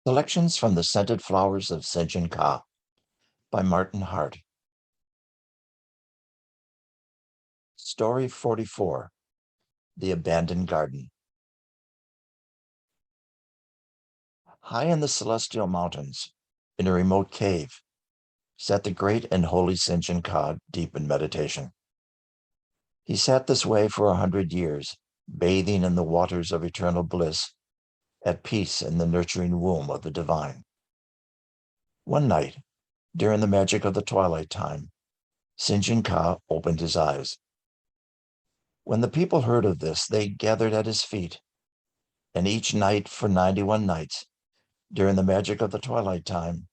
Selections from the Scented Flowers of Sinjin-Ka by Martin Hart. Story 44, The Abandoned Garden. High in the celestial mountains, in a remote cave, sat the Great and Holy Sinjin-Ka deep in meditation. He sat this way for 100 years, bathing in the waters of eternal bliss, at peace in the nurturing womb of the divine. One night, during the magic of the twilight time, Sinjin-Ka opened his eyes. When the people heard of this, they gathered at his feet, and each night for 91 nights, during the magic of the twilight time,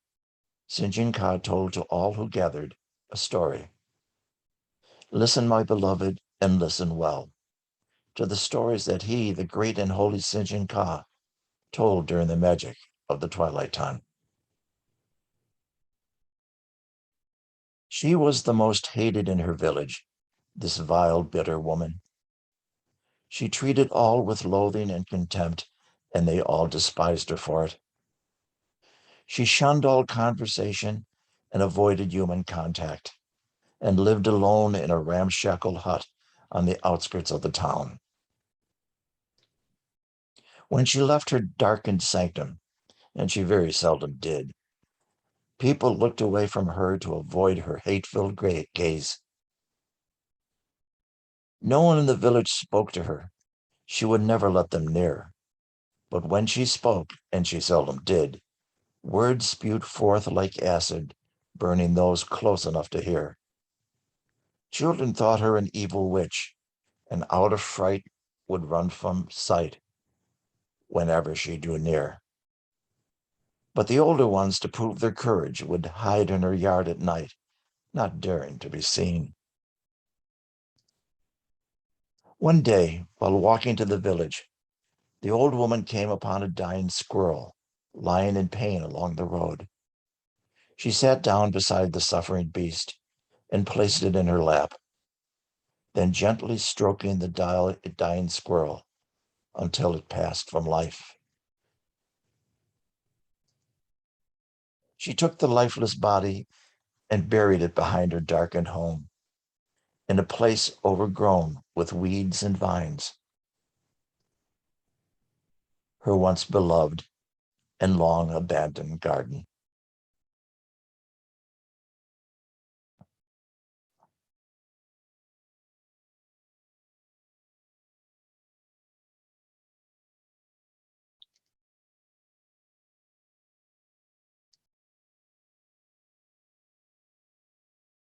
Sinjin-Ka told to all who gathered a story. Listen, my beloved, and listen well, to the stories that he, the Great and Holy Sinjin-Ka, told during the magic of the twilight time. She was the most hated in her village, this vile, bitter woman. She treated all with loathing and contempt, and they all despised her for it. She shunned all conversation and avoided human contact, and lived alone in a ramshackle hut on the outskirts of the town. When she left her darkened sanctum, and she very seldom did, people looked away from her to avoid her hate-filled gaze. No one in the village spoke to her. She would never let them near. But when she spoke, and she seldom did, words spewed forth like acid, burning those close enough to hear. Children thought her an evil witch, and out of fright would run from sight whenever she drew near. But the older ones, to prove their courage, would hide in her yard at night, not daring to be seen. One day, while walking to the village, the old woman came upon a dying squirrel lying in pain along the road. She sat down beside the suffering beast and placed it in her lap, then gently stroking the dying squirrel until it passed from life. She took the lifeless body and buried it behind her darkened home, in a place overgrown with weeds and vines. Her once beloved and long abandoned garden.